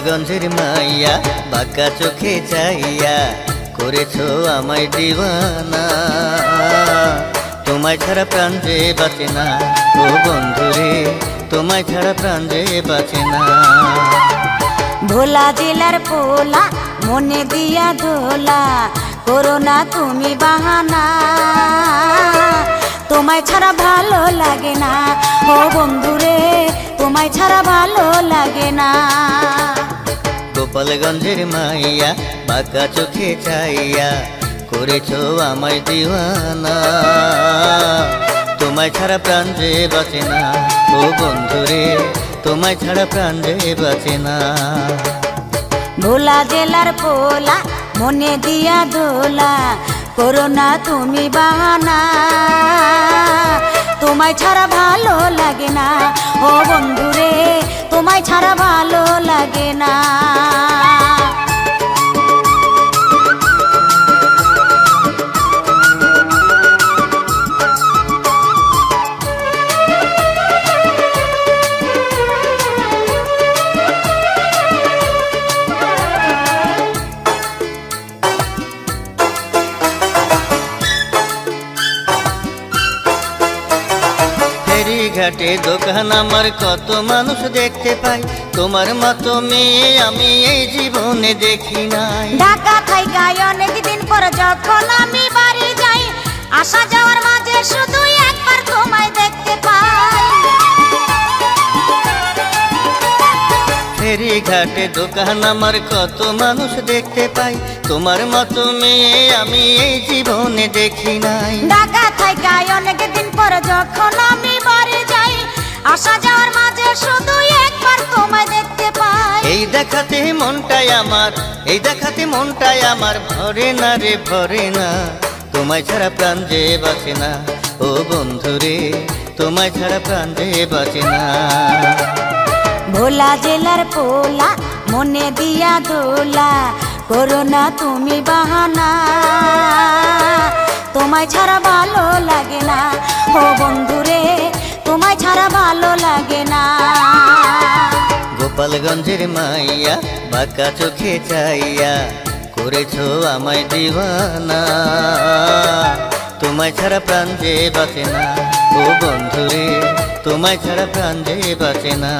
গোপালগঞ্জের মাইয়া বাঁকা চোখে চাইয়া করেছো আমায় দিওয়ানা। তোমায় ছাড়া প্রাণ যে বাঁচে না, ও বন্ধুরে তোমায় ছাড়া প্রাণ যে বাঁচে না। ভোলা জেলার পোলা মনে দিয়া দোলা, করো না তুমি বাহানা। তোমায় ছাড়া ভালো লাগে না, ও বন্ধুরে তোমায় ছাড়া ভালো লাগে না। গোপালগঞ্জের মাইয়া বাঁকা চোখে চাইয়া করেছো আমায় দিওয়ানা। তোমায় ছাড়া প্রাণ যে বাঁচে না, ও বন্ধুরে তোমায় ছাড়া প্রাণ যে বাঁচে না। ভোলা জেলার পোলা মনে দিয়া দোলা, করো না তুমি বাহানা। তোমায় ছাড়া ভালো লাগে না, ও বন্ধুরে তোমায় ছাড়া ভালো লাগে না। ঘাটে দোকান আমার কত মানুষ দেখতে পাই, তোমার মতো মেয়ে আমি এই জীবনে দেখি নাই। ঢাকা থাইকা অনেকদিন পর যখন আমি বাড়ি যাই, আসা যাওয়ার মাঝে শুধু একবার তোমায় দেখতে পাই। ফেরি ঘাটে দোকান আমার কত মানুষ দেখতে পাই, তোমার মতো মেয়ে আমি এই জীবনে দেখি নাই। ঢাকা থাইকা অনেকদিন পর যখন আমি বাড়ি যাই, আসা যাওয়ার মাঝে শুধু একবার তোমায় দেখতে পাই। এই দেখাতে মনটাই আমার, এই দেখাতে মনটাই আমার ভরে না রে ভরে না। তোমায় ছাড়া প্রাণ যে বাঁচে না, ও বন্ধুরে তোমায় ছাড়া প্রাণ যে বাঁচে না। ভোলা জেলার পোলা মনে দিয়া দোলা, করো না তুমি বাহানা। তোমায় ছাড়া ভালো লাগে না, ও বন্ধুরে তোমায় ছাড়া ভালো লাগে না। গোপালগঞ্জের মাইয়া বাঁকা চোখে চাইয়া করেছো আমায় দিওয়ানা। তোমায় ছাড়া প্রাণ যে বাঁচে না, ও বন্ধুরে তোমায় ছাড়া প্রাণ যে বাঁচে না।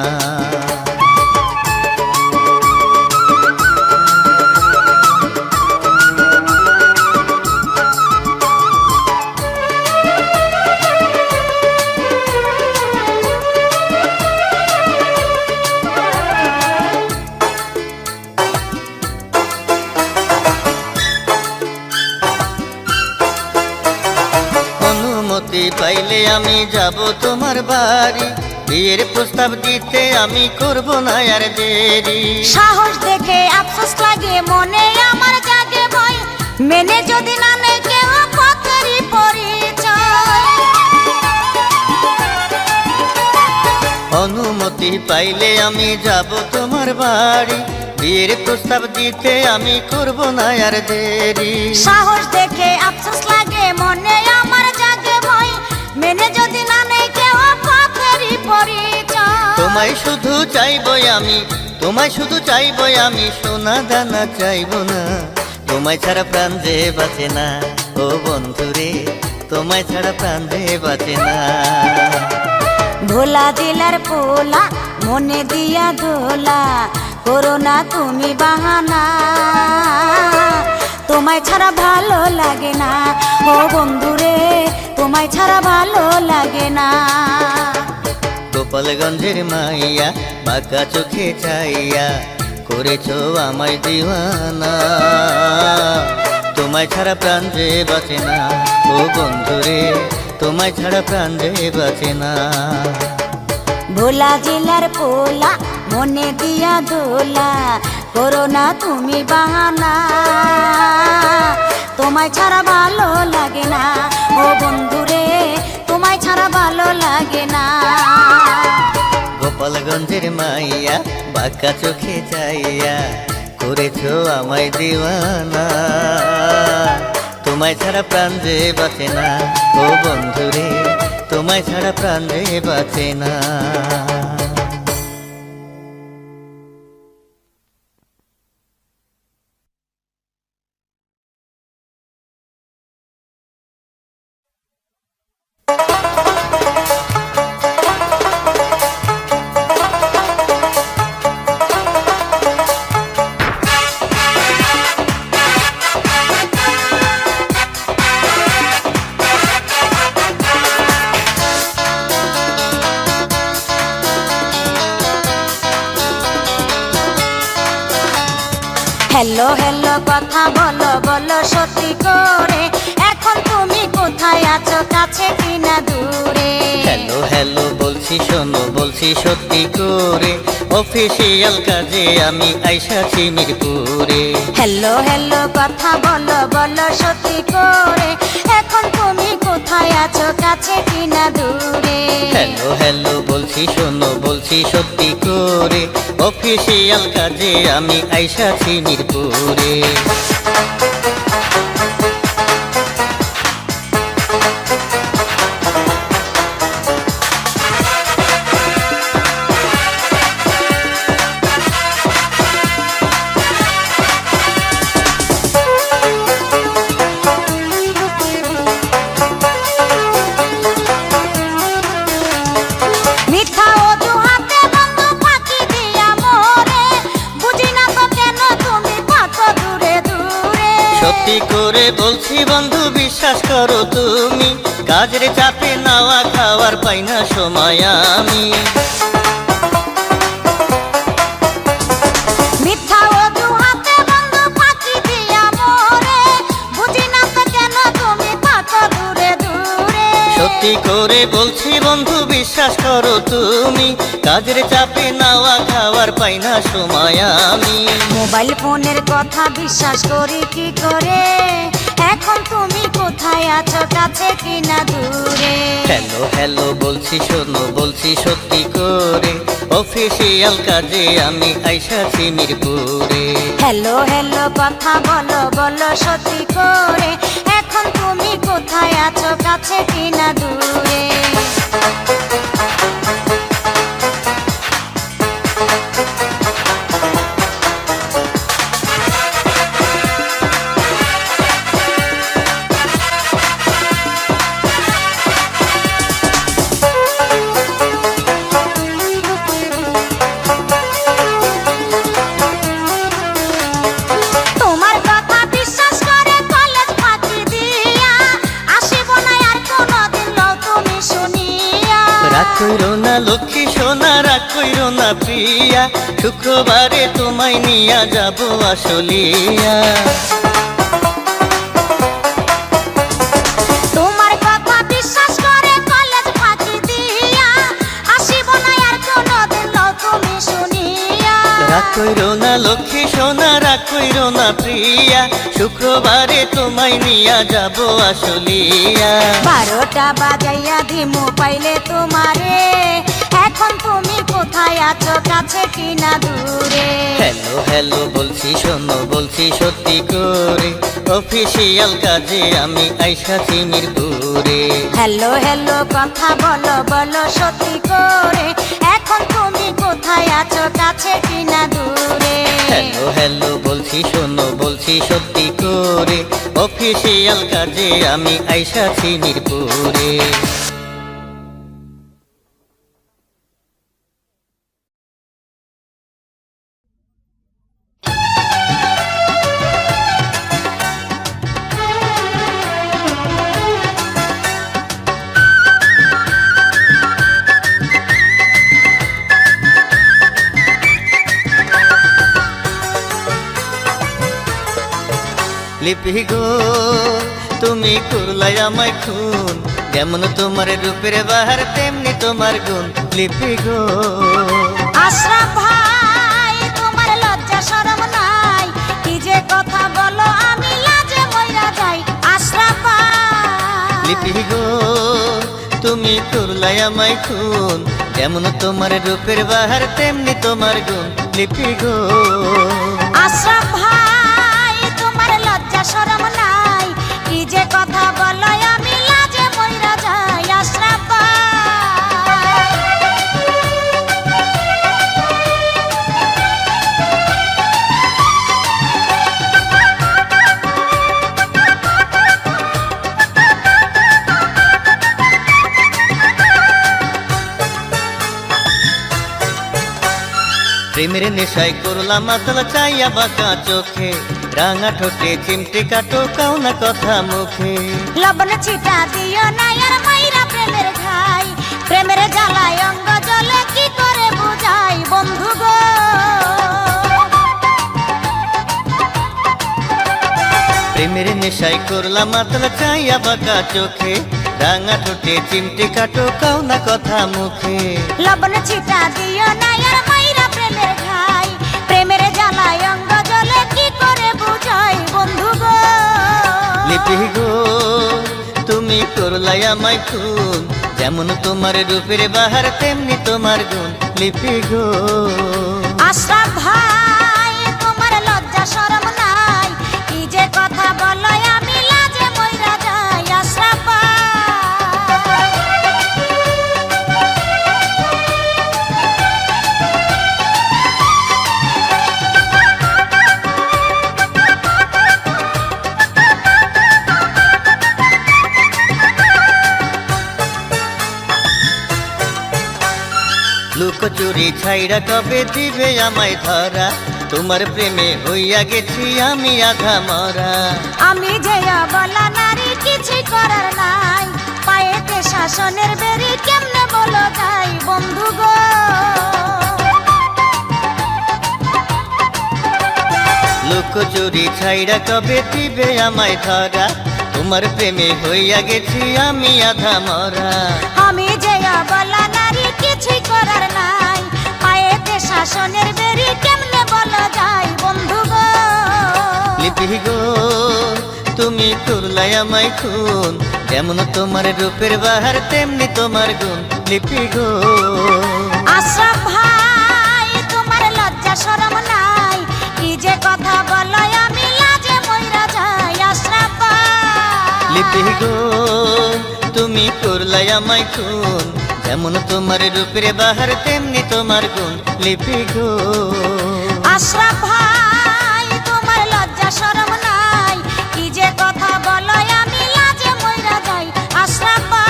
অনুমতি পাইলে আমি যাব তোমার বাড়ি, বিয়ের প্রস্তাব দিতে আমি করব না আর দেরি। সাহস দেখে আফসোস লাগে মনে আমার জাগে ভয়, মেনে যদি না নেয় কেউ পথেরই পরিচয়। অনুমতি পাইলে আমি যাব তোমার বাড়ি, বিয়ের প্রস্তাব দিতে আমি করব না আর দেরি। সাহস দেখে আফসোস লাগে মনে আমার জাগে ভয়, মেনে যদি না নেয় কেউ পথেরই পরিচয়। তোমায় শুধু চাইবই আমি, তোমায় শুধু চাইবই আমি, সোনা দানা চাইব না। তোমায় ছাড়া প্রাণ যে বাঁচে না, ও বন্ধুরে তোমায় ছাড়া প্রাণ যে বাঁচে না। ভোলা জেলার পোলা মনে দিয়া দোলা, করো না তুমি বাহানা। তোমায় ছাড়া ভালো লাগে না, ও বন্ধুরে তোমায় ছাড়া ভালো লাগে না। গোপালগঞ্জের মাইয়া বাঁকা চোখে চাইয়া করেছো আমায় দিওয়ানা। তোমায় ছাড়া প্রাণ যে বাঁচে না, ও বন্ধুরে তোমায় ছাড়া প্রাণ যে বাঁচে না। ভোলা জেলার পোলা মনে দিয়া দোলা, করো না তুমি বাহানা। তোমায় ছাড়া ভালো লাগে না, ও বন্ধুরে তোমায় ছাড়া ভালো লাগে না। গোপালগঞ্জের মাইয়া বাঁকা চোখে চাইয়া করেছো আমায় দিওয়ানা। তোমায় ছাড়া প্রাণ যে বাঁচে না, ও বন্ধুরে তোমায় ছাড়া প্রাণ যে বাঁচে না। হ্যালো হ্যালো কথা বলো বলো সত্যি করে, এখন তুমি কোথায় আছো, কাছে কিনা দূরে? হ্যালো হ্যালো বলছি শোনো বলছি সত্যি করে, অফিসিয়াল কাজে আমি আইসাছি মিরপুরে। হ্যালো হ্যালো কথা বলো বলো সত্যি করে, এখন তুমি কোথায় আছো, কাছে কিনা দূরে? হ্যালো হ্যালো বলছি শোনো বলছি সত্যি করে, অফিসিয়াল কাজে আমি আইসাছি মিরপুরে। মিথ্যা অজুহাতে বন্ধু ফাঁকি দিয়া মোরে, বুঝি না তো কেন তুমি কত দূরে দূরে? সত্যি করে বলছি বন্ধু বিশ্বাস করো তুমি, কাজের চাপে নাওয়া খাওয়ার পাই না সময় আমি। মিথ্যা অজুহাতে বন্ধু ফাঁকি দিয়া মোরে, বুঝি না তো কেন তুমি কত দূরে দূরে? সত্যি করে বলছি বন্ধু বিশ্বাস করো তুমি, কাজের চাপে নাওয়া খাওয়ার পাই না সময় আমি। মোবাইল ফোনের কথা বিশ্বাস করি কি করে, এখন তুমি কোথায় আছো, কাছে কিনা দূরে? হ্যালো হ্যালো বলছি শোনো বলছি সত্যি করে, অফিসিয়াল কাজে আমি আইসাছি মিরপুরে। হ্যালো হ্যালো কথা বলো বলো সত্যি করে, এখন তুমি কোথায় আছো, কাছে কিনা দূরে? তোমার কথা বিশ্বাস করে কলেজ ফাঁকি দিয়া, আসিব না আর কোনোদিন লও তুমি শুনিয়া। রাগ কইরো না লক্ষ্মী সোনা রাগ কইরো না প্রিয়া, শুক্রবারে তোমায় নিয়া যাব আসলিয়া। তোমার কথা বিশ্বাস করে কলেজ ফাঁকি দিয়া, আসিব না আর কোনোদিন লও তুমি শুনিয়া। রাগ কইরো না লক্ষ্মী সোনা রাগ কইরো না প্রিয়া, শুক্রবারে তোমায় নিয়া যাব আসলিয়া। 12টা বাজাইয়া দিমু পাইলে তোমারে, এখন তুমি কোথায় আছো, কাছে কিনা দূরে? হ্যালো হ্যালো বলছি শোনো বলছি সত্যি করে, অফিসিয়াল কাজে আমি আইসাছি মিরপুরে। হ্যালো হ্যালো কথা বলো বলো সত্যি করে, এখন তুমি কোথায় আছো, কাছে কিনা দূরে? হ্যালো হ্যালো বলছি শোনো বলছি সত্যি করে, অফিসিয়াল কাজে আমি আইসাছি মিরপুরে। লিপি গো তুমি করলাই আমায় খুন, যেমন তোমার রূপের বাহার তেমনি তোমার গুণ। লিপি গো আশরাফ ভাই তোমার লজ্জা শরম নাই, কি যে কথা বলো আমি লাজে মইরা যাই। আশরাফ ভাই লিপি গো তুমি করলাই আমায় খুন, যেমন তোমার রূপের বাহার তেমনি তোমার গুণ। লিপি গো আশরাফ ভাই তোমার লজ্জা শরম নাই, কি যে কথা বলো আমি লাজে মইরা যাই। আশরাফ ভাই প্রেমের নেশায় করলাম মাতাল চাইয়া বাঁকা চোখে, রাঙা ঠোঁটে চিমটে কাটো কাও না কথা মুখে। লবণ ছিটা দিও না আর মাইরা প্রেমের ঘাই, প্রেমের জ্বালায় অঙ্গ জ্বলে কি করে বুঝাই বন্ধু গো। প্রেমের নেশায় করলাম মাতলা চাইয়া বাঁকা চোখে, রাঙা ঠোঁটে চিমটি কাটো কাও না কথা মুখে। লবণ ছিটা দিও না আর মাইরা প্রেমের ঘাই, প্রেমের জ্বালায় অঙ্গ জ্বলে কি করে বুঝাই বন্ধু গো। লিপি গো তুমি করলাই আমায় খুন, যেমন তোমার রূপের বাহার তেমনি তোমার গুণ। লিপি গো আশরাফ ভাই তোমার লজ্জা শরম নাই, কি যে কথা বলো আমি লাজে মইরা যাই। আশরাফ ভাই লুকোচুরি ছাইরা কবে দিবে আমায় ধরা, তোমার প্রেমে হইয়া গেছি আমি আধা মরা। আমি যে বলা নারী কিছু করার নাই, পায়েতে শাসনের বেরি কেমনে বলো যাই বন্ধু গো। লুকোচুরি ছাইরা কবে দিবে আমায় ধরা, তোমার প্রেমে হইয়া গেছি আমি আধা মরা। আমি যে বলা নারী কিছু করার নাই, পায়েতে শাসনের বেরি কেমনে বলো যাই বন্ধু গো। লিপি গো তুমি করলাই আমায় খুন, যেমন তোমার রূপের বাহার তেমনি তোমার গুণ। লিপি গো আশরাফ ভাই তোমার লজ্জা শরম নাই, কি যে কথা বলো আমি লাজে মইরা যাই। আশরাফ ভাই লিপি গো তুমি করলাই আমায় খুন, যেমন তোমার রূপের বাহার তেমনি তোমার গুণ। লিপি গো আশরাফ ভাই তোমার লজ্জা শরম নাই, কি যে কথা বলো আমি লাজে মইরা যাই। আশরাফ ভাই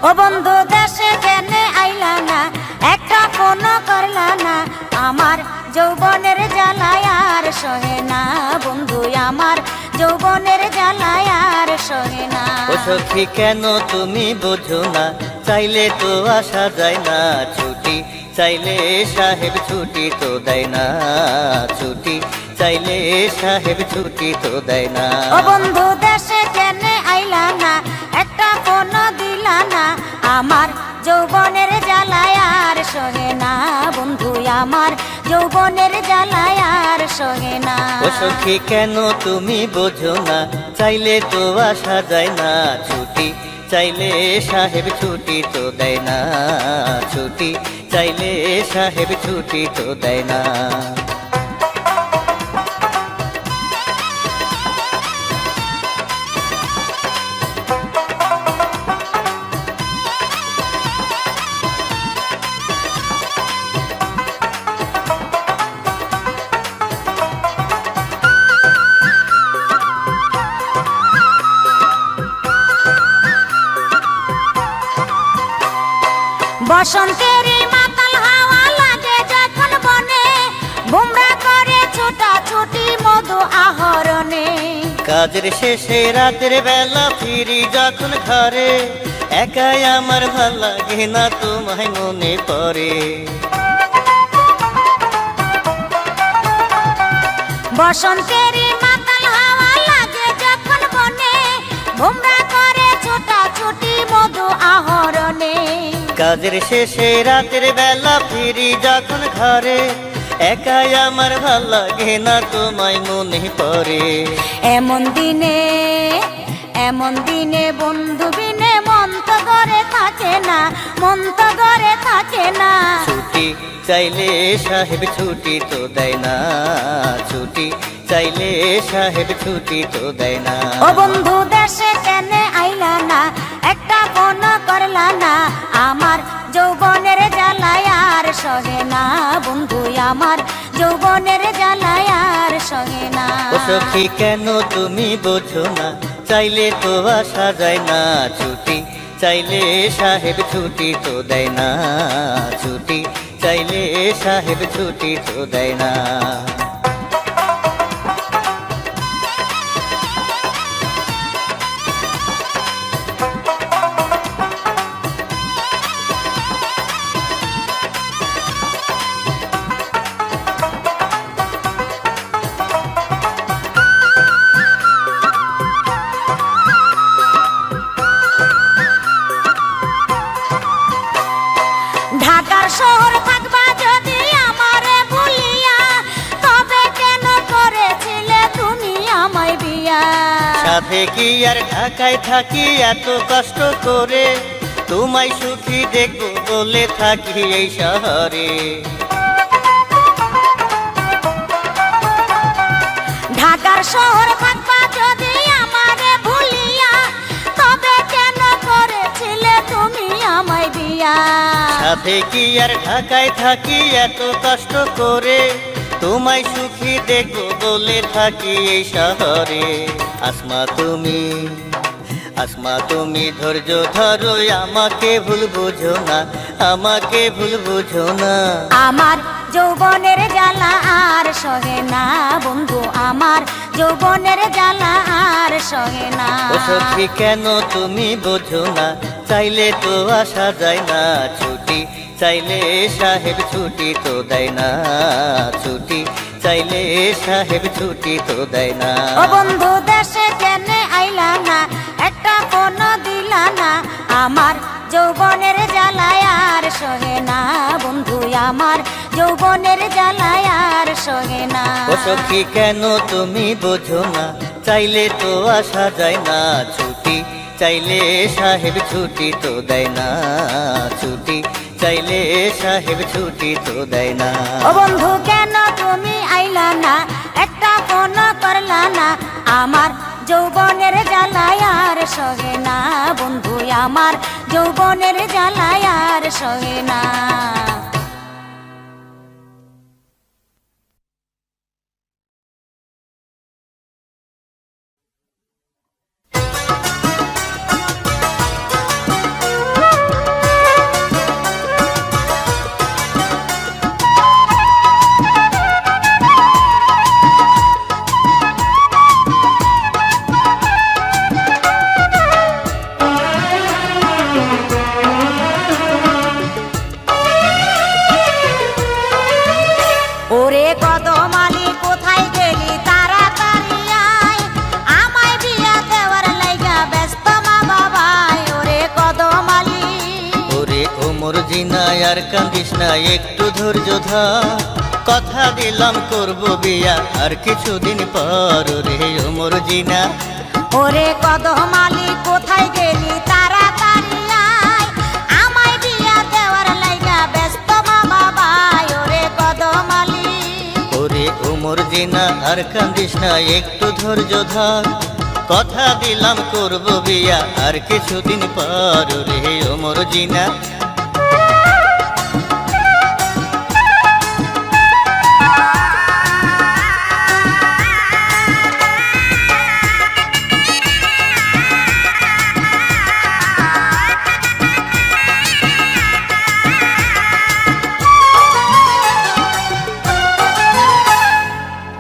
ও বন্ধু দেশে কেনে আইলা না, একটা ফোন করলা না, আমার যৌবনের জ্বালায় আর সহে না বন্ধু, আমার যৌবনের জ্বালায় আর সহে না। ও সখী কেন তুমি বোঝো না, চাইলে তো আসা যায় না ছুটি, চাইলে সাহেব ছুটি তো দেয় না ছুটি, চাইলে সাহেব ছুটি তো দেয় না। ও বন্ধু দেশে কেনে আইলা না, একটা ফোন দিলা না, আমার যৌবনের জ্বালায় আর সহে না বন্ধু, আমার যৌবনের জ্বালায় আর সহে না। ও সখী কেন তুমি বোঝো না, চাইলে তো আসা যায় না ছুটি, চাইলে সাহেব ছুটি তো দেয় না ছুটি, চাইলে সাহেব ছুটি তো দেয় না। বসন্তের মাতাল হাওয়া লাগে যখন বনে, বুমরা করে ছোটা ছুটি মধু আহরণে। কাজের শেষে রাতের বেলা ফিরি যখন ঘরে, একাই আমার ভাল লাগে না তোমায় মনে পড়ে। বসন্তের মাতাল হাওয়া লাগে যখন বনে, বুমরা করে ছোটা ছুটি মধু আহরণে। কাজের শেষে রাতের বেলা ফিরি যখন ঘরে, একাই আমার ভাল লাগে না তোমায় মনে পড়ে। এমন দিনে বন্ধু বিনে মন তো ঘরে থাকে না, মন তো ঘরে থাকে না। ছুটি চাইলে সাহেব ছুটি তো দেয় না ছুটি, চাইলে সাহেব ছুটি তো দেয় না। ও বন্ধু দেশে কেনে আইলা না, একটা ফোন করলা না, আমার যৌবনের জ্বালায় আর সহে না বন্ধু, আমার যৌবনের জ্বালায় সখী কেন তুমি বোঝো না, চাইলে তো আসা যায় না ছুটি, চাইলে সাহেব ছুটি তো দেয় না ছুটি, চাইলে সাহেব ছুটি তো দেয় না। ঢাকার শহর থাকবা যদি আমারে ভুলিয়া, তবে কেন করেছিলে তুমি আমায় বিয়া? সাথে কি আর ঢাকায় থাকি এত কষ্ট করে, তোমায় সুখী দেখবো বলে থাকি এই শহরে। ঢাকার শহর থাকবা যদি আমারে ভুলিয়া, তবে কেন করেছিলে তুমি আমায় বিয়া? সাথে কি আর ঢাকায় থাকি এত কষ্ট করে, তোমায় সুখী দেখবো বলে থাকি এই শহরে। আসমা তুমি ধৈর্য ধরো, আমাকে ভুল বুঝো না, আমাকে ভুল বুঝো না। আমার যৌবনের জ্বালা আর সহে না বন্ধু, আমার যৌবনের জ্বালা আর সহে না। ও সখী কেন তুমি বোঝো না, চাইলে তো আসা যায় না ছুটি, চাইলে সাহেব ছুটি তো দেয় না ছুটি, চাইলে সাহেব ছুটি তো দেয় না। ও বন্ধু দেশে কেনে আইলা না, একটা ফোন দিলা না, আমার যৌবনের জ্বালায় আর সহে না বন্ধু, আমার যৌবনের জ্বালায় আর সহে না। ও সখী কেন তুমি বোঝো না, চাইলে তো আসা যায় না ছুটি, চাইলে সাহেব ছুটি তো দেয় না ছুটি, চাইলে সাহেব ছুটি তো দেয় না। ও বন্ধু কেন তুমি আইলা না, একটা ফোন করলা না, আমার যৌবনের জ্বালায় আর সহে না বন্ধু, আমার যৌবনের জ্বালায় আর সহে না। ওরে কদমালি কোথায় গেলি তাড়াতাড়ি আয়, আমায় বিয়া দেওয়ার লাইগা ব্যস্ত মা বাবাই। ওরে কদমালি, ওরে ওমর জিনা আর কান্দিস না, একটু ধৈর্য ধর, কথা দিলাম করব বিয়া আর কিছুদিন পর। রে ওমর জিনা, ওরে কদমালি কোথায় গেলি তাড়াতাড়ি আয়, আমায় বিয়া দেওয়ার লাইগা ব্যস্ত মা বাবাই। ওরে কদমালি, ওরে ওমর জিনা আর কান্দিস না, একটু ধৈর্য ধর, কথা দিলাম করব বিয়া আর কিছুদিন পর। রে ওমর জিনা,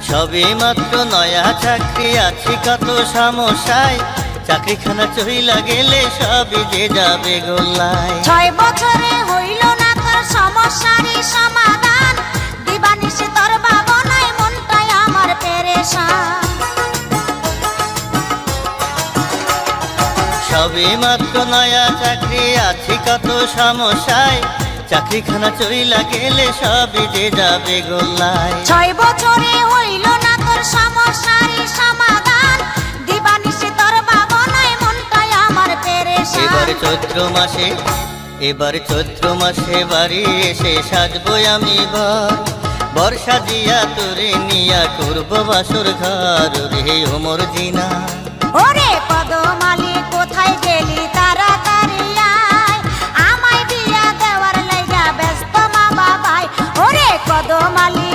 সবে মাত্র নয়া চাকরি, আছি কত সমস্যায়, চাকরিখানা চইলা গেলে সবই যে যাবে গোল্লায়। 6 বছরে হইল না তোর সমস্যারই সমাধান, দিবানিশি তোর ভাবনায় মনটাই আমার পেরেশান। সবে মাত্র নয়া চাকরি, আছি কত সমস্যায়, চাকরিখানা চইলা গেলে সবই যে যাবে গোল্লায়। 6 বছরে হইল না তোর সমস্যারই সমাধান, দিবানিশি তোর ভাবনায় মনটাই আমার পেরেশান। এবার চৈত্র মাসে বাড়ি এসে সাজবো আমি বর্ষা দিয়া তোরে নিয়া করব বাসর ঘর। রে ওমর জিনা, ওরে কদমালি কোথায় গেলি তাড়াতাড়ি আয়, আমায় বিয়া দেওয়ার লাইগা ব্যস্ত মা বাবাই। ওরে কদমালি,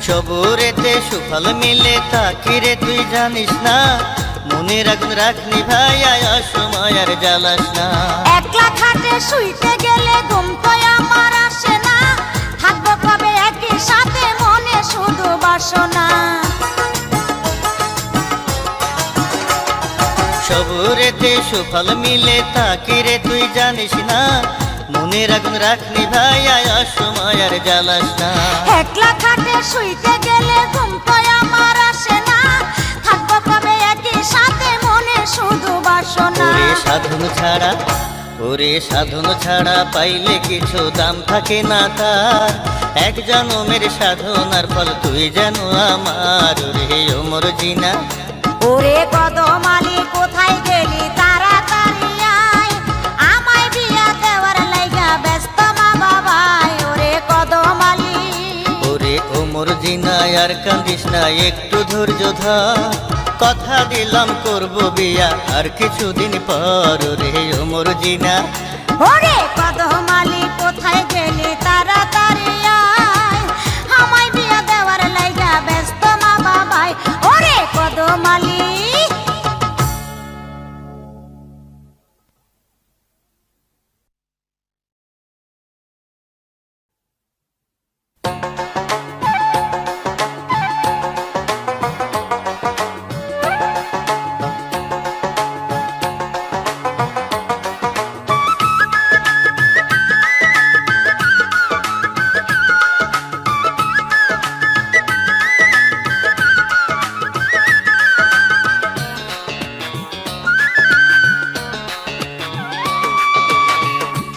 সবুরেতে সুফল মিলে তাকে রে তুই জানিস না, মনের আগুন রাখনি ভাই আয় অসময় আর জ্বালাস না। একলা খাটে শুইতে গেলে ঘুম তো আমার আসে না, থাকবো কবে একই সাথে মনে শুধু বাসনা। সবুরেতে সুফল মিলে তাকে রে তুই জানিস না, মনের আগুন রাখনি ভাই আয় অসময় আর জ্বালাস না। একলা খাটে শুইতে গেলে ঘুম তো আমার আসে না, থাকবো কবে একই সাথে মনে শুধু বাসনা। ওরে সাধন ছাড়া, ওরে সাধন ছাড়া পাইলে কিছু দাম থাকে না তার, এক জনমের সাধনার ফল তুই যেন আমার। ওরে ওমর জিনা, ওরে কদমালি কোথায় গেলি তাড়াতাড়ি আয়, আমায় বিয়া দেওয়ার লাইগা ব্যস্ত মা বাবাই। ওরে কদমালি, ওরে ওমর জিনা আর কান্দিস না, একটু ধৈর্য ধর, কথা দিলাম করব বিয়া আর কিছুদিন পর। ওরে ওমর জিনা, ওরে কদমালি কোথায় গেলি তাড়াতাড়ি আয়, আমায় বিয়া দেওয়ার লাইগা ব্যস্ত মা বাবাই। ওরে কদমালি।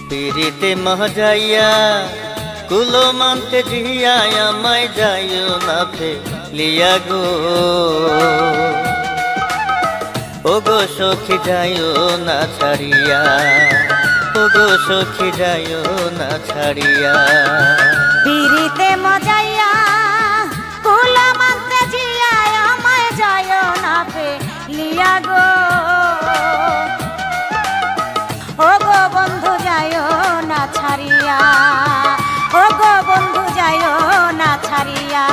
পিরিতে মহাজাইয়া কুলো মানতে জিয়া আমায় যাইও না ফেলিয়া গো, ও গো সখী যাইও না ছাড়িয়া, ও গো সখী যাইও না ছাড়িয়া। পিরিতে মজাইয়া কুলা মানতে জিয়া আমায় যায় না ফেলিয়া গো, ও গো বন্ধু যায় না ছাড়িয়া, ও গো বন্ধু যায় না ছাড়িয়া।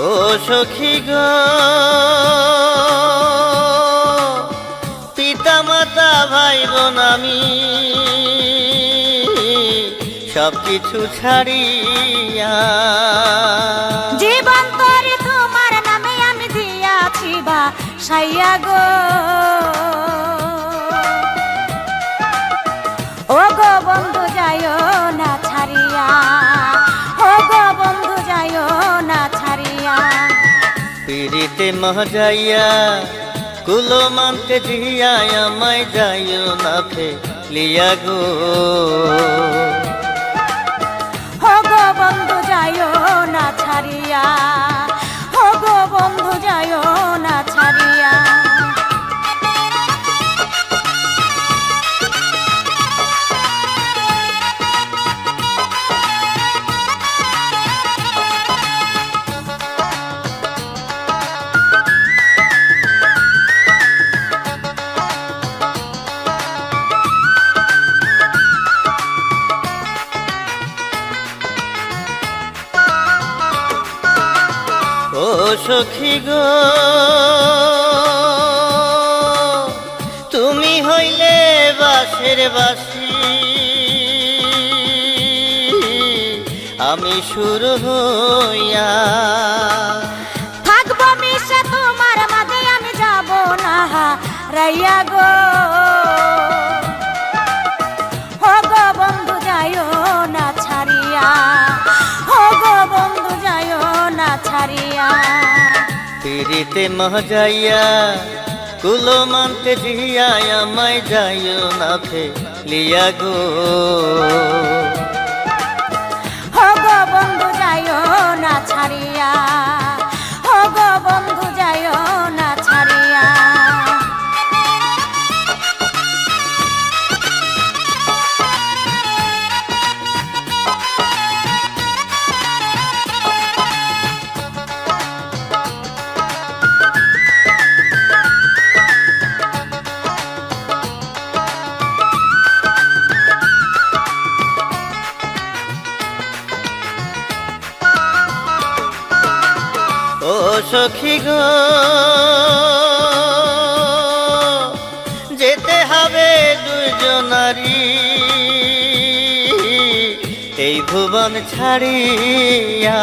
ও সখী গো, পিতা মাতা ভাই বোন আমি সব কিছু ছাড়িয়া, জীবন তরি তোমার নামে আমি দিয়াছি বা সাইয়া গো, ও গো বন্ধু যায় না ছাড়িয়া, ও গো বন্ধু যায় না ছাড়িয়া। পিরিতে মহাজাইয়া কুলো মানতে জিয়া আমায় যাইও না ফেলিয়া গো, ও গো বন্ধু যায় না ছাড়িয়া, ও গো বন্ধু যায় না ছাড়িয়া। ও সখী গো, তুমি হইলে বাঁশের বাঁশি, আমি সুর হইয়া থাকবো মিশে তোমার মাঝে আমি যাব না রাইয়া গো, ও গো বন্ধু যায় না ছাড়িয়া, ও গো বন্ধু যায় না ছাড়িয়া। পিরিতে মহাজাইয়া কুলো মানতে জিয়া আমায় যাইও না ফেলিয়া গো, ও গো বন্ধু যায় না ছাড়িয়া, ও গো বন্ধু যায় না ছাড়িয়া। সখী গো যেতে হবে দুজনারি এই ভুবন ছাড়িয়া।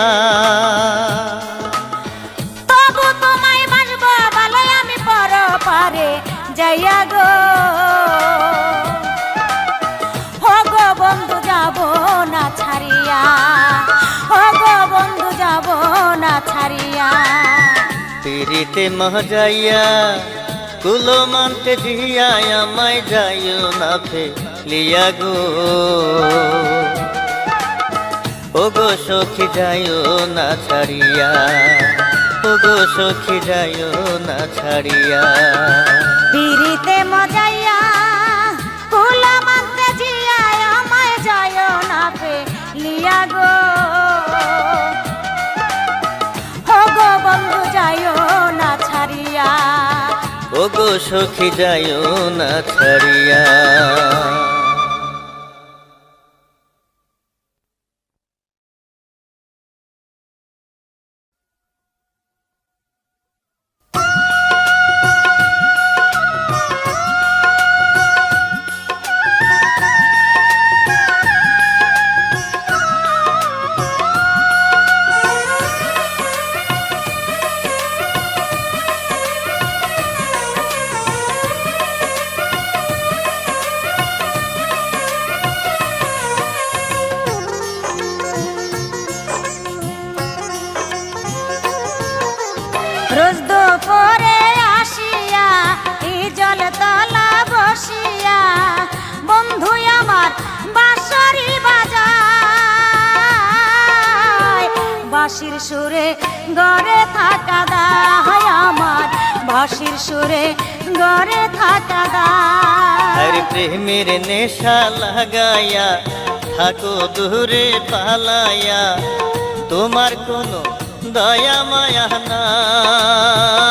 তবু তোমায় বাসবো ভালোই আমি পর পারে যাইয়া গো। ও গো বন্ধু যাব না ছাড়িয়া, ও গো বন্ধু যাব না ছাড়িয়া। পিরিতে মজাইয়া কুলো মানতে দিয়া আমায় যাইও না ফেলিয়া গো। ও গো সখী যাইও না ছাড়িয়া, ও গো সখী যাইও না ছাড়িয়া। পিরিতে মজাইয়া কুলা মানতে জিয়া আমায় যাইও না ফেলিয়া গো। ও গো বন্ধু যাইও না ছাড়িয়া, ও গো সখী যাইও না ছাড়িয়া। রোজ দুপুরে আসিয়া এই জল তলা বসিয়া বন্ধু আমার বাঁশরি বাজায়। বাঁশির সুরে গড়ে থাকা দায় আমার, বাঁশির সুরে গড়ে থাকা দায়। আরে প্রেমের নেশা লাগাইয়া থাকো দূরে পালাইয়া, তোমার কোনো দয়া মায়া নাই।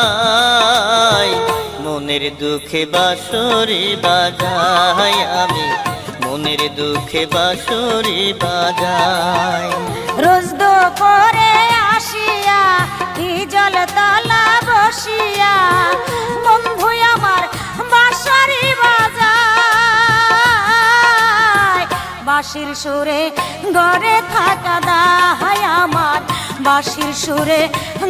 মনের দুঃখে বাঁশরি বাজাই আমি, মনের দুঃখে বাঁশরি বাজাই। রোজ দুপুরে আসিয়া এই জল তলা বসিয়া বন্ধু আমার বাঁশরি বাজায়। বাঁশির সুরে গড়ে থাকা দায় আমার, বাঁশির সুরে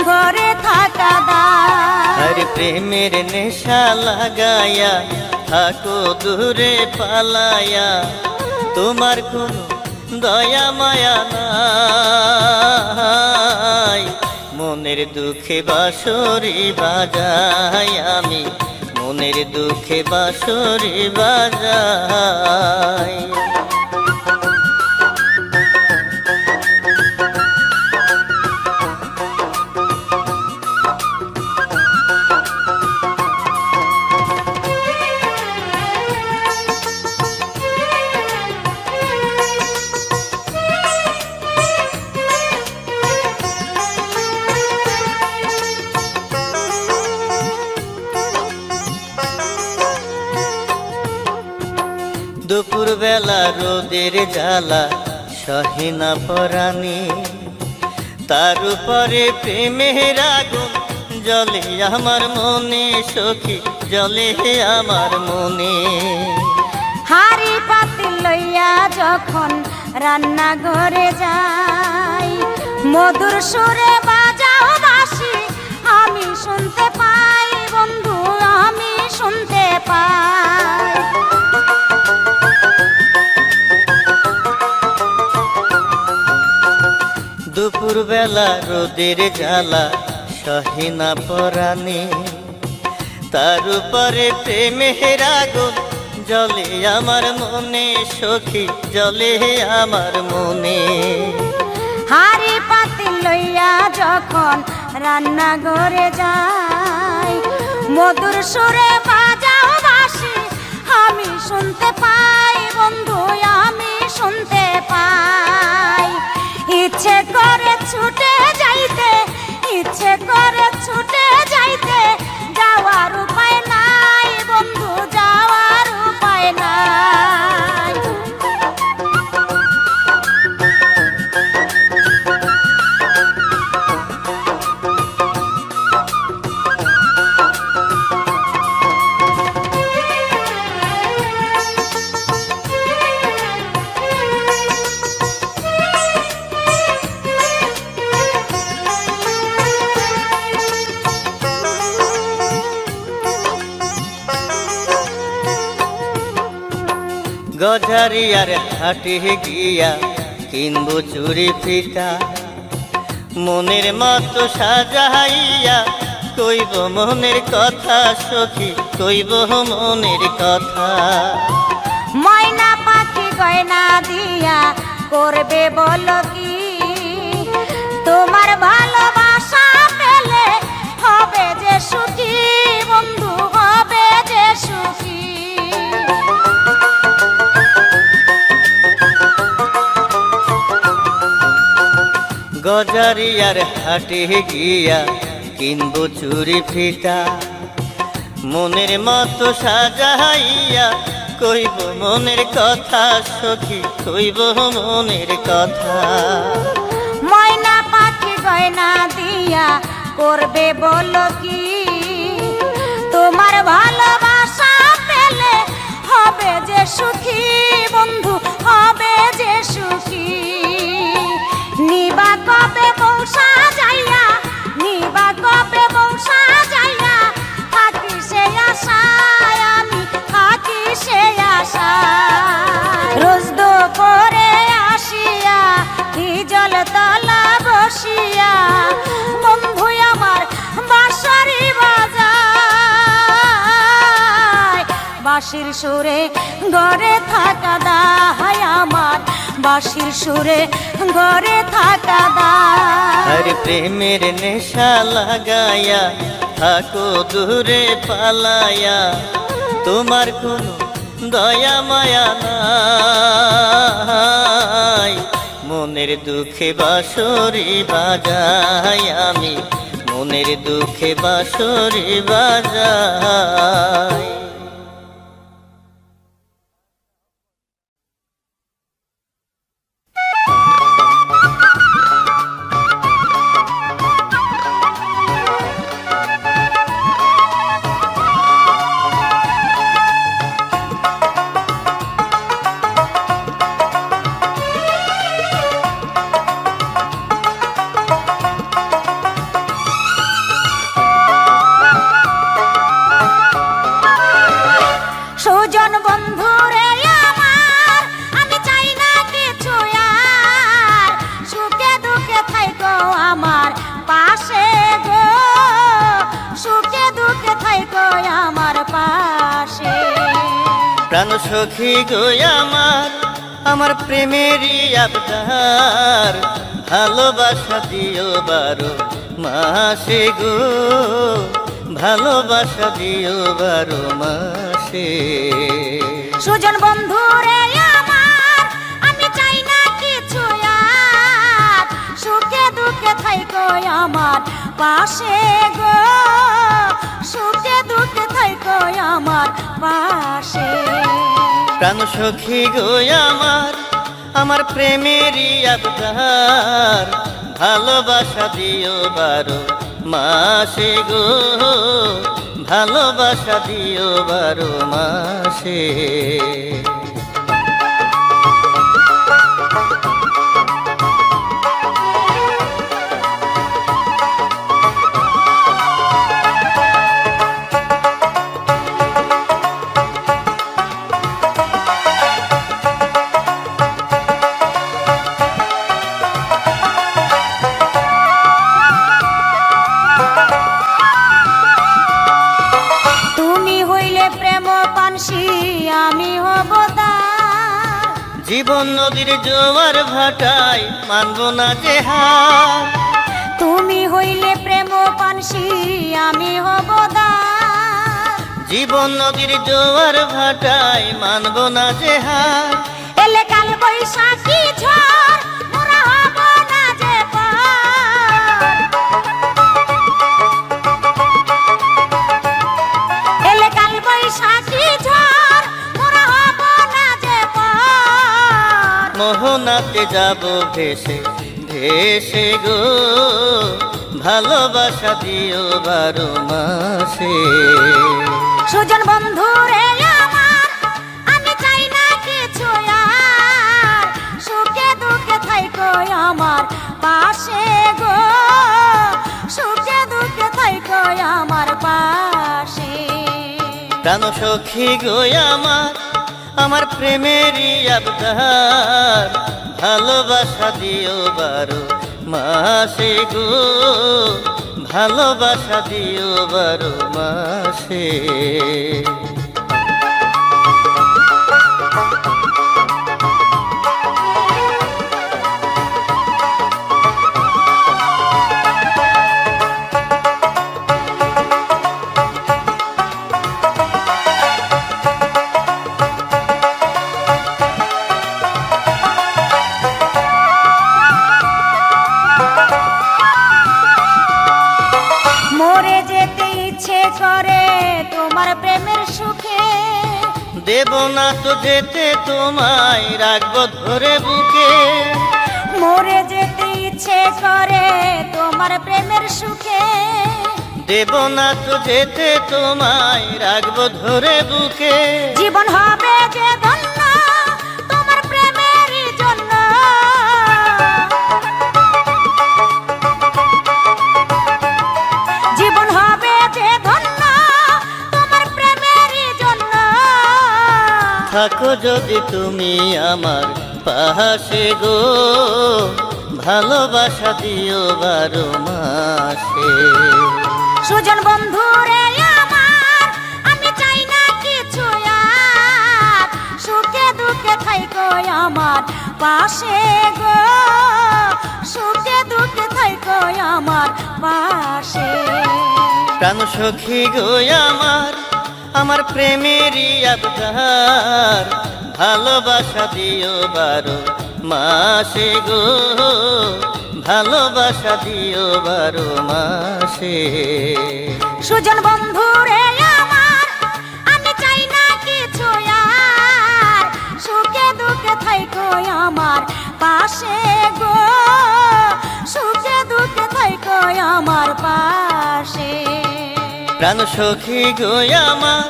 গড়ে থাকা দায়। আরে প্রেমের নেশা লাগাইয়া থাকো দূরে পালাইয়া, তোমার কোনো দয়া মায়া নাই। মনের দুঃখে বাঁশরি বাজাই আমি, মনের দুঃখে বাঁশরি বাজাই। দুপুর বেলা রোদের জ্বালা সহে না পরানি, তার উপরে প্রেমের আগুন জ্বলে আমার মনে সখী, জ্বলে আমার মনে। হাড়ি পাতিল লইয়া যখন রান্না ঘরে যাই মধুর সুরে বাজাও বাঁশি আমি শুনতে পাই বন্ধু, আমি শুনতে পাই। দুপুর বেলা রোদের জ্বালা সহে না পরানি, তার উপরে প্রেমের আগুন জ্বলে আমার মনে সখী, জ্বলে আমার মনে। হাড়ি পাতিল লইয়া যখন রান্না ঘরে যাই মধুর সুরে বাজাও বাঁশি আমি শুনতে পাই বন্ধু, আমি শুনতে পাই। ইচ্ছে করে ছুটে যাইতে, ইচ্ছে করে ছুটে যাইতে, যাওয়ার উপায় নাই বন্ধু, যাওয়ার উপায় নাই। গজারিয়ার হাটে গিয়া কিনবো চুরি ফিতা, মনের মতো সাজাইয়া কইব মনের কথা সখী, কইব মনের কথা। ময়না পাখি গয়না দিয়া করবে বলো কি, তোমার ভালোবাসা পেলে হবে যে সুখী, বন্ধু হবে যে সুখী। গজারিয়ার হাটে গিয়া কিনবো চুরি ফিতা, মনের মতো সাজাইয়া কইব মনের কথা সখী, কইব মনের কথা। ময়না পাখি গয়না দিয়া করবে বলো কি, তোমার ভালোবাসা পেলে হবে যে সুখী, বন্ধু হবে যে সুখী। নিবা কবে বৌসা যাইয়া, নিবা কবে বৌসা যাইয়া, থাকি সে আশায় আমি, থাকি সে আশায়। রোজ দুপুরে আসিয়া কি জল তলা বসিয়া, বন্ধু আমার বাঁশরি বাজায়, বাঁশির সুরে গড়ে থাকা দায় আমার, বাঁশির সুরে গড়ে থাকা দায়। আরে প্রেমের নেশা লাগায়া থাকো দূরে পালায়া, তোমার কোনো দয়া মায়া নাই, মনের দুঃখে বাঁশরি বাজাই আমি, মনের দুঃখে বাঁশরি বাজাই। সুজন বন্ধু রে আমার, আমি চাই না কিছু আর, সুখে দুঃখে থাইকো আমার পাশে গো, সুখে দুঃখে থাইকো আমার পাশে। প্রাণ সখী গো আমার, আমার প্রেমেরই আবদার, ভালোবাসা দিও বারো মাসে গো, ভালোবাসা দিও বারো মাসে। সুজন বন্ধু রে আমার, আমি চাই না কিছু আর, সুখে দুঃখে থাইকো আমার পাশে গো, সুখে দুঃখে থাইকো আমার পাশে। প্রাণ সখী গো আমার, আমার প্রেমেরই আবদার, ভালোবাসা দিও বারো মাসে গো, ভালোবাসা দিও বারো মাসে। আমি হব দার, জীবন নদীর জোয়ার ভাটায় মানব না যে হার, তুমি হইলে প্রেম পানসি আমি হব দার, জীবন নদীর জোয়ার ভাটায় মানব না যে হার। এলে কাল বৈশাখী ঝড় মোরা হব না যে পার, এলে কাল বৈশাখী ঝড় মোরা হব না যে পার। মোহনাতে যাব ভেসে ভেসে গো, ভালোবাসা দিও বারো মাসে। সুজন বন্ধু রে আমার, আমি চাই না কিছু আর, সুখে দুঃখে থাইকো আমার পাশে গো, সুখে দুঃখে থাইকো আমার পাশে। প্রাণ সখী গো আমার, আমার প্রেমেরই আবদার, ভালোবাসা দিও 12 মাসে গো, ভালোবাসা দিও 12 মাসে। মরে যেতে ইচ্ছে করে তোমার প্রেমের সুখে, দেব না তো যেতে তোমায়, রাখবো ধরে বুকে। মরে যেতে ইচ্ছে করে তোমার প্রেমের সুখে, দেব না তো যেতে তোমায়, রাখবো ধরে বুকে। জীবন হবে যে ধন্য তোমার প্রেমের জন্য, জীবন হবে যে ধন্য তোমার প্রেমের জন্য। থাকো যদি তুমি আমার পাশে গো, ভালোবাসা দিও 12 মাসে। সুজন বন্ধু রে আমার, আমি চাই না কিছু আর, সুখে দুঃখে থাইকো আমার পাশে গো, সুখে দুঃখে থাইকো আমার পাশে। প্রাণ সখী গো আমার, আমার প্রেমেরই আবদার, ভালোবাসা দিও 12 মাসে গো, ভালোবাসা দিও 12 মাসে। সুজন বন্ধু রে আমার, আমি চাই না কিছু আর, সুখে দুঃখে থাইকো আমার পাশে গো, সুখে দুঃখে থাইকো আমার পাশে। প্রাণ সখী গো আমার,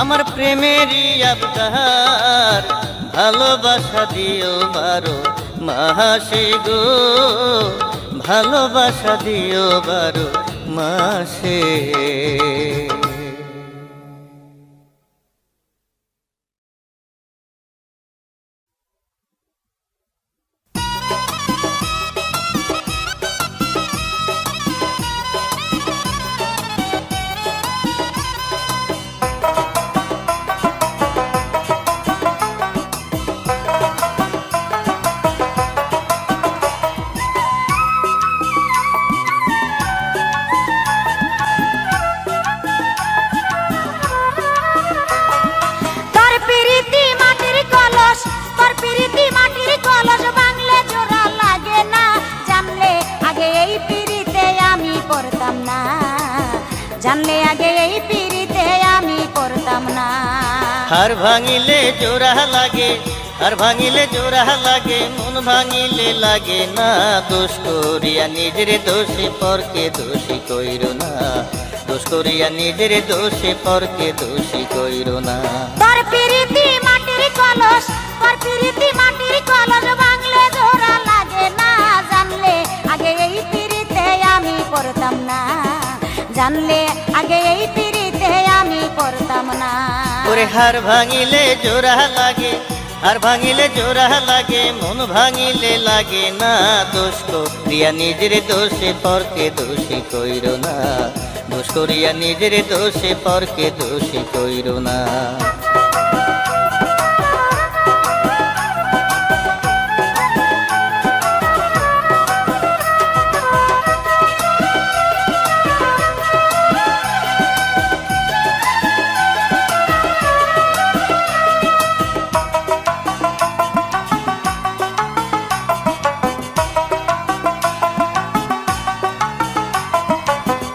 আমার প্রেমেরই আবদার, ভালোবাসা দিও 12 মাসে গো, ভালোবাসা দিও 12 মাসে। তোর প্রীতি মাটির কলস, তোর প্রীতি মাটির কলস, বাংলে জোড়া লাগে না, জানলে আগে এই প্রীতিতে আমি পড়তাম না, জানলে আগে এই প্রীতিতে আমি পড়তাম না। হার ভাঙিলে জোড়া লাগে, হার ভাঙিলে জোড়া লাগে, মন ভাঙিলে লাগে না, দোষ করিয়া নিজের দোষে পরকে দোষী কইরো না, দোষ করিয়া নিজের দোষে পরকে দোষী কইরো না। তোর প্রীতি মাটির কলস, তোর প্রীতি মাটির কলস, বাংলে জোড়া লাগে না, জানলে আগে এই প্রীতিতে আমি পড়তাম না, জানলে আগে এই প্রীতিতে আমি পড়তাম না। ওরে হার ভাঙিলে জোড়া লাগে, হার ভাঙিলে জোড়া লাগে, মন ভাঙিলে লাগে না, দোষ করিয়া নিজের দোষে পরকে দোষী কইরো না, দোষ করিয়া নিজের দোষে পরকে দোষী কইরো না।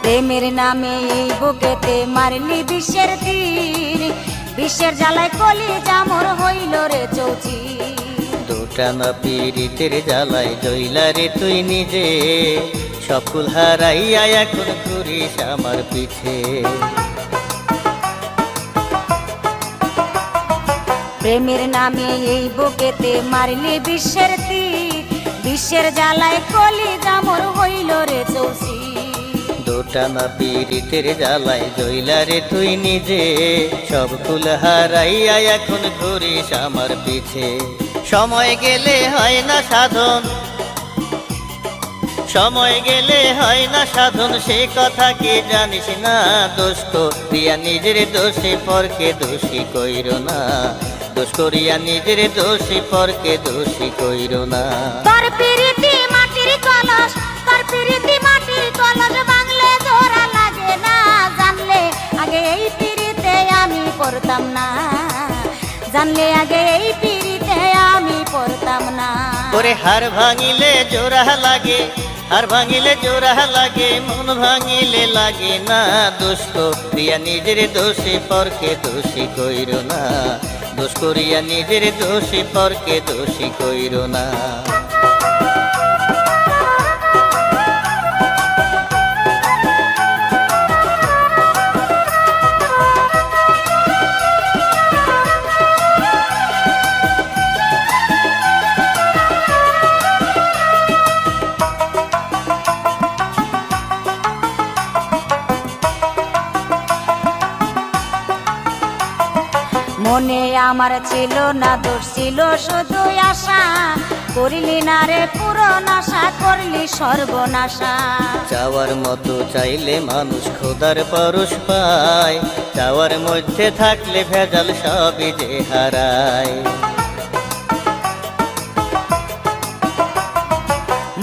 প্রেমের নামে এই বুকেতে মারলি বিশ্বের তীর, বিশ্বের জ্বালায় কলি জামর হইল রে চৌচি। দুটানা পীড়িতের জ্বালায় জইলা রে তুই নিজে, সকল হারাইয়া এখন ঘুরিস আমার পিছে। প্রেমের নামে এই বুকেতে মারলি বিশ্বের তীর, বিশ্বের জ্বালায় কলি জামর হইল রে চৌচি। টানা পীড়িতের জ্বালায় জইলারে তুই নিজে, সব কুল হারাইয়া এখন ঘুরিস আমার পিছে। সময় গেলে হয় না সাধন, সময় গেলে হয় না সাধন, সে কথা কি জানিস না? দোষ করিয়া নিজের দোষে পরকে দোষী কইর না, দোষ করিয়া নিজের দোষী পরকে দোষী কইর না। তোর পিরিতি মাটির কলস, তোর পিরিতি মাটির কলস বাংলে জোড়া লাগে না, জানলে আগে এই পিরিতে আমি পড়তাম না, জানলে আগে এই পিরিতে আমি পড়তাম না। ওরে হার ভাঙিলে জোড়া লাগে, হার ভাঙিলে জোড়া লাগে, মন ভাঙিলে লাগে না। দোষ করিয়া নিজের দোষে পরকে দোষী কইর না, দোষ করিয়া নিজের দোষে পরকে দোষী কইর না। মনে আমার ছিল না দোষ, ছিল শুধু আশা, করিলি না রে পূরণ আশা, করলি সর্বনাশা। চাওয়ার মতো চাইলে মানুষ খোদার পরশ পায়, চাওয়ার মধ্যে থাকলে ভেজাল সবই যে হারায়।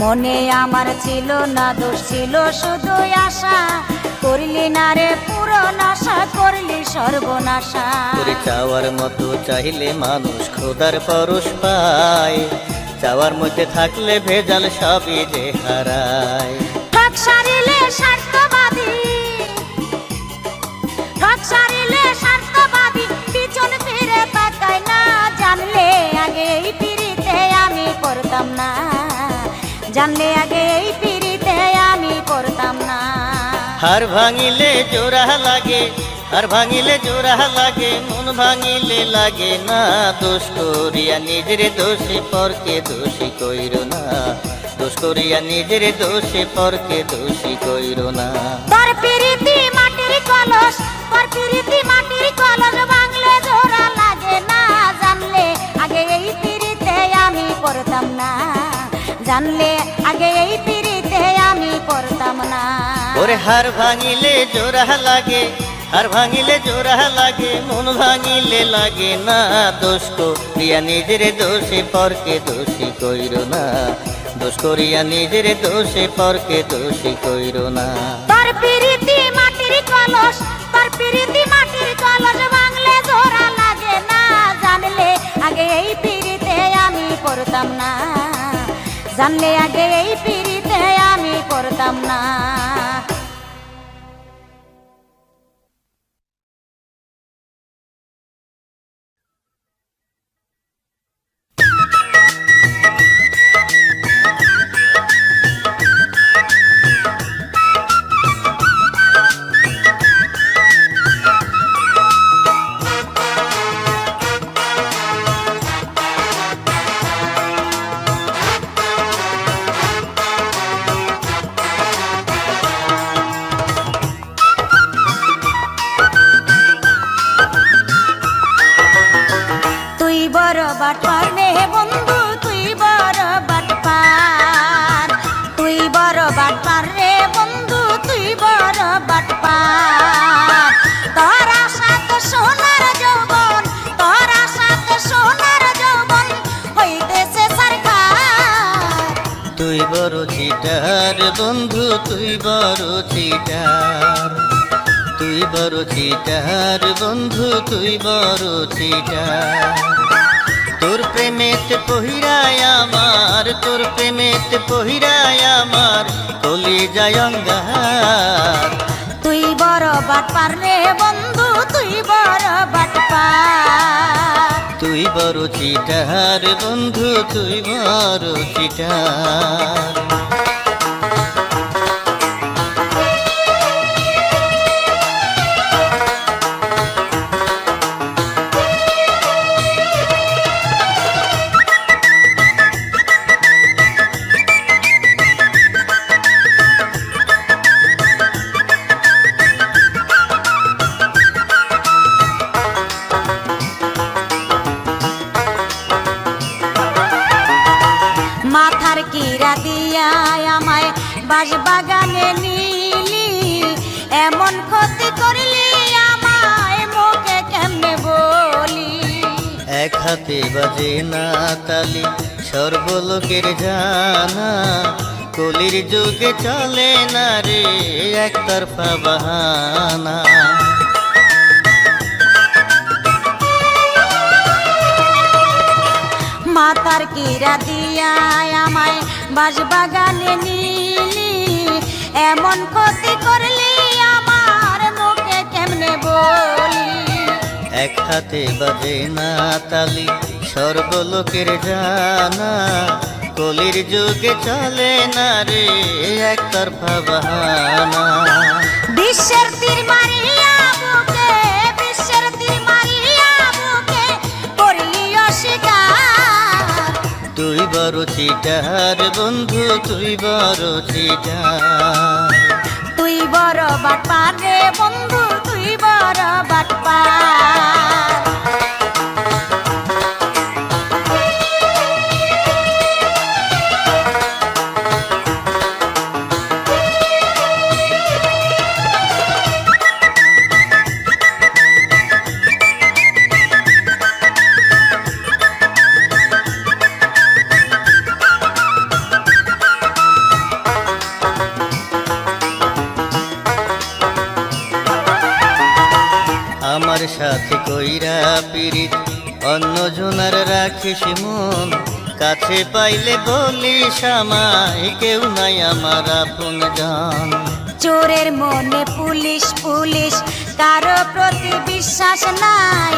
মনে আমার ছিল না দোষ, ছিল শুধু আশা, করলি না রে পূরণ আশা, করলি সর্বনাশা। করে চাওয়ার মতো চাইলে মানুষ খোদার পরশ পায়, চাওয়ার মধ্যে থাকলে ভেজাল সবই যে হারায়। ঠক সারিলে স্বার্থবাদী, ঠক সারিলে স্বার্থবাদী, পিছন ফিরে তাকায় না, জানলে আগে এই পিরিতে আমি পড়তাম না, জানলে আগে এই পিরিতে আমি পড়তাম না। হার ভাঙিলে জোড়া লাগে, হার ভাঙিলে জোড়া লাগে, মন ভাঙিলে লাগে না। দোষ করিয়া নিজের দোষে পরকে দোষী কইর না, দোষ করিয়া নিজের দোষে পরকে দোষী কইর না। তোর পিরিতি মাটির কলস, তোর পিরিতি মাটির কলস বাংলে জোড়া লাগে না, জানলে আগে এই পিরিতে আমি পড়তাম না, জানলে আগে এই পিরিতে আমি পড়তাম না। ওরে হার ভাঙিলে জোড়া লাগে, হার ভাঙিলে জোড়া লাগে, মন ভাঙিলে লাগে না। দোষ করিয়া নিজের দোষে পরকে দোষী কইর না, দোষ করিয়া নিজের দোষে পরকে দোষী কইর না। তোর পিরিতি মাটির কলস, তোর পিরিতি মাটির কলস বাংলে জোড়া লাগে না, জানলে আগে এই পিরিতে আমি পড়তাম না, জানলে আগে এই পিরিতে আমি পড়তাম না। বাটপার রে বন্ধু তুই বড় বাটপার, তুই বড় বাটপার রে বন্ধু তুই বড় বাটপার। তোর আশাতে সোনার যৌবন, তোর আশাতে সোনার যৌবন হইতেছে সরকার। তুই বড় চিটার বন্ধু তুই বড় চিটার, তুই বড় চিটার বন্ধু তুই বড় চিটার। তোর প্রেমেতে পহিরায় আমার, তোর প্রেমেতে পহিরায় আমার কলিজায় অঙ্গার। তুই বড় বাটপার রে বন্ধু তুই বড় বাটপার, তুই বড় চিটার বন্ধু তুই বড় চিটার। এমন ক্ষতি করলি আমায় মুখে কেমনে বলি। এক হাতে বাজে না তালি সর্বলোকের জানা, কলির যুগে চলে না রে একতরফা বাহানা। মাথার কিরা দিয়া আমায় বাঁশবাগানে নিলি, এমন ক্ষতি করলি আমার মুখে কেমনে বলি। এক হাতে বাজে না তালি সর্বলোকের জানা, কলির যুগে চলে না রে একতরফা বাহানা। বিশ্বের তীর মারিয়া বুকে, বিশ্বের তীর মারিয়া বুকে করলি অস্বীকার। তুই বড় চিটার বন্ধু, তুই বড় চিটার। তুই বড় বাটপার রে বন্ধু, তুই বড় বাটপার। আমার সাথে কইরা পিরিত অন্য জনার রাখিস মন, কাছে পাইলে বলিস আমায় কেউ নাই আমার আপন জন। চোরের মনে পুলিশ পুলিশ, কারো প্রতি বিশ্বাস নাই।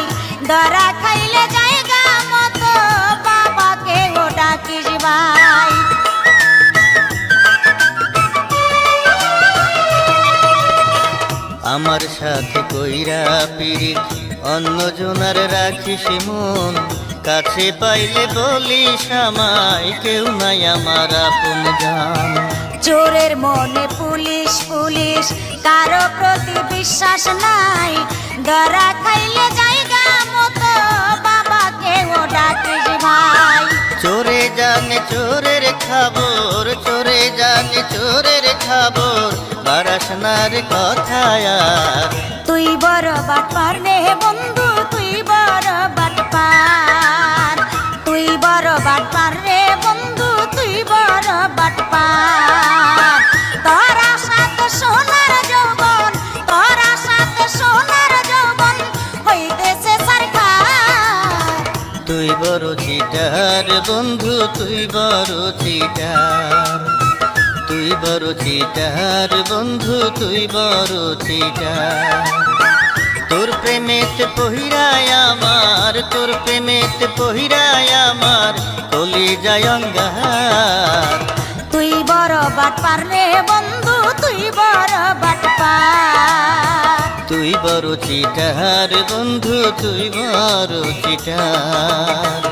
ধরা খাইলে জায়গা মতো বাবাকে ও ডাকিস ভাই। আমার সাথে কইরা পিরিত অন্য জনার রাখিস মন, কাছে পাইলে বলিস আমায় কেউ নাই আমার আপন জন। চোরের মনে পুলিশ পুলিশ, কারো প্রতি বিশ্বাস নাই। ধরা খাইলে জায়গা মতো বাবাকে ও ডাকিস ভাই। চোরে জানে চোরের খবর, চোরে জানে চোরের খবর, বারাস না রে কথায় আর। তুই বড় বাটপার রে বন্ধু, তুই বড় বাটপার। তুই বড় বাটপার রে বন্ধু, তুই বড় বাটপার। তোরা সাথে সোনার যৌবন, তোরা সাথে সোনার যৌবন হইতেছে সরকার। তুই বড় চিটার বন্ধু, তুই বড় চিটার। তুই বড় চিটার বন্ধু, তুই বড় চিটার। তোর প্রেমেতে পহিরায় আমার, তোর প্রেমেতে পহিরায় আমার কলিজায় অঙ্গার। তুই বড় বাটপার রে বন্ধু, তুই বড় বাটপার। তুই বড় চিটার বন্ধু, তুই বড় চিটার।